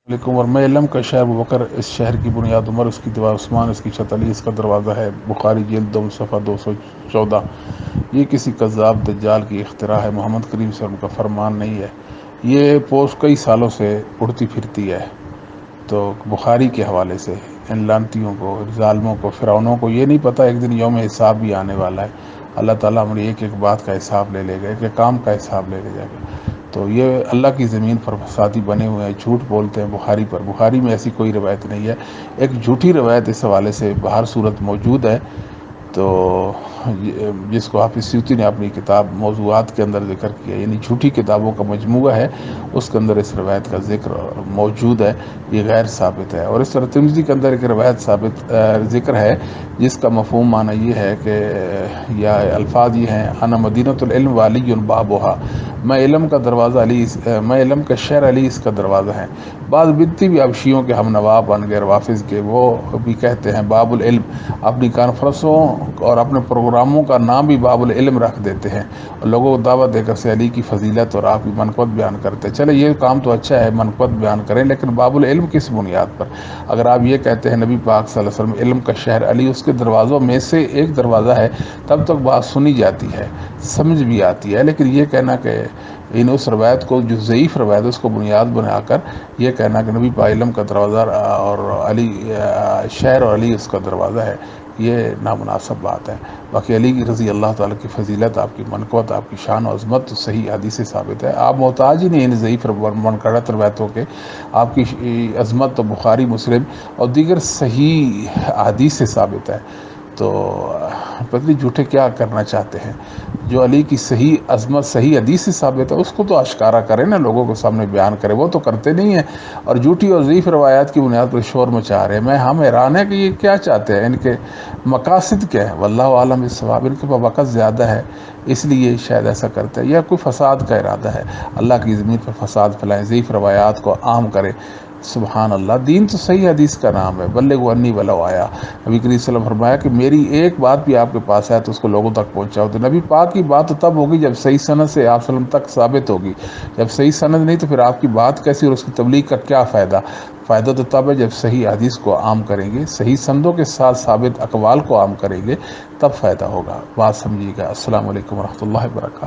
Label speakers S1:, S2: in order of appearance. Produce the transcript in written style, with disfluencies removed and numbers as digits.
S1: لیکن اور میں علم کا شہر ابوبکر، اس شہر کی بنیاد عمر، اس کی دیوار عثمان، اس کی چھت علی، اس کا دروازہ ہے بخاری جلد 2 صفحہ 214۔ یہ کسی کذاب دجال کی اختراع ہے، محمد کریم صلی اللہ علیہ وسلم کا فرمان نہیں ہے۔ یہ پوسٹ کئی سالوں سے اڑتی پھرتی ہے، تو بخاری کے حوالے سے ان لانتیوں کو، ظالموں کو، فرعونوں کو یہ نہیں پتہ ایک دن یوم حساب بھی آنے والا ہے۔ اللہ تعالیٰ ہماری ایک ایک بات کا حساب لے لے گا، ایک ایک کام کا حساب لے جائے گا۔ تو یہ اللہ کی زمین پر فسادی بنے ہوئے ہیں، جھوٹ بولتے ہیں بخاری پر۔ بخاری میں ایسی کوئی روایت نہیں ہے، ایک جھوٹی روایت اس حوالے سے باہر صورت موجود ہے، تو جس کو حافظ سیوطی نے اپنی کتاب موضوعات کے اندر ذکر کیا، یعنی جھوٹی کتابوں کا مجموعہ ہے، اس کے اندر اس روایت کا ذکر موجود ہے، یہ غیر ثابت ہے۔ اور اس طرح ترمذی کے اندر ایک روایت ثابت ذکر ہے، جس کا مفہوم معنی یہ ہے کہ یا الفاظ یہ ہیں: انا مدینۃ العلم وعلی بابھا، میں علم کا دروازہ علی، میں علم کا شہر علی اس کا دروازہ ہے۔ بعض بدتی بھی ابشیوں کے ہم نوا بن گئے، روافظ کے، وہ بھی کہتے ہیں باب العلم، اپنی کانفرنسوں اور اپنے پروگراموں کا نام بھی باب العلم رکھ دیتے ہیں، اور لوگوں کو دعوت دے کر سے علی کی فضیلت اور آپ کی منقبت بیان کرتے ہیں۔ چلے یہ کام تو اچھا ہے، منقبت بیان کریں، لیکن باب العلم کس بنیاد پر؟ اگر آپ یہ کہتے ہیں نبی پاک صلی اللہ علیہ وسلم علم کا شہر علی اس کے دروازوں میں سے ایک دروازہ ہے، تب تک بات سنی جاتی ہے، سمجھ بھی آتی ہے، لیکن یہ کہنا کہ اس روایت کو جو ضعیف روایت ہے اس کو بنیاد بنا کر یہ کہنا کہ نبی پاک علم کا دروازہ اور علی شہر اور علی اس کا دروازہ ہے، یہ نامناسب بات ہے۔ باقی علی کی رضی اللہ تعالیٰ کی فضیلت، آپ کی منقبت، آپ کی شان و عظمت تو صحیح حدیث سے ثابت ہے، آپ محتاج ہی نہیں ان ضعیف منقرط روایتوں کے، آپ کی عظمت تو بخاری، مسلم اور دیگر صحیح حدیث سے ثابت ہے۔ تو پتہ نہیں جھوٹے کیا کرنا چاہتے ہیں؟ جو علی کی صحیح عظمت صحیح حدیث سے ثابت ہے اس کو تو اشکارا کریں نا، لوگوں کے سامنے بیان کریں، وہ تو کرتے نہیں ہیں، اور جھوٹی اور ضعیف روایات کی بنیاد پر شور مچا رہے ہیں۔ ہم حیران ہیں کہ یہ کیا چاہتے ہیں، ان کے مقاصد کیا ہے؟ واللہ عالم بالصواب، ان کے پاس وقت زیادہ ہے اس لیے شاید ایسا کرتا ہے، یا کوئی فساد کا ارادہ ہے، اللہ کی زمین پر فساد پھیلائیں، ضعیف روایات کو عام کریں۔ سبحان اللہ، دین تو صحیح حدیث کا نام ہے، بلغوا عنی ولو آیا۔ نبی کریم صلی اللہ علیہ وسلم فرمایا کہ میری ایک بات بھی آپ کے پاس ہے تو اس کو لوگوں تک پہنچاؤ۔ تو نبی پاک کی بات تو تب ہوگی جب صحیح سند سے آپ وسلم تک ثابت ہوگی، جب صحیح سند نہیں تو پھر آپ کی بات کیسی، اور اس کی تبلیغ کا کیا فائدہ؟ فائدہ تو تب ہے جب صحیح حدیث کو عام کریں گے، صحیح سندوں کے ساتھ ثابت اقوال کو عام کریں گے، تب فائدہ ہوگا۔ بات سمجھیے گا۔ السلام علیکم ورحمۃ اللہ وبرکاتہ۔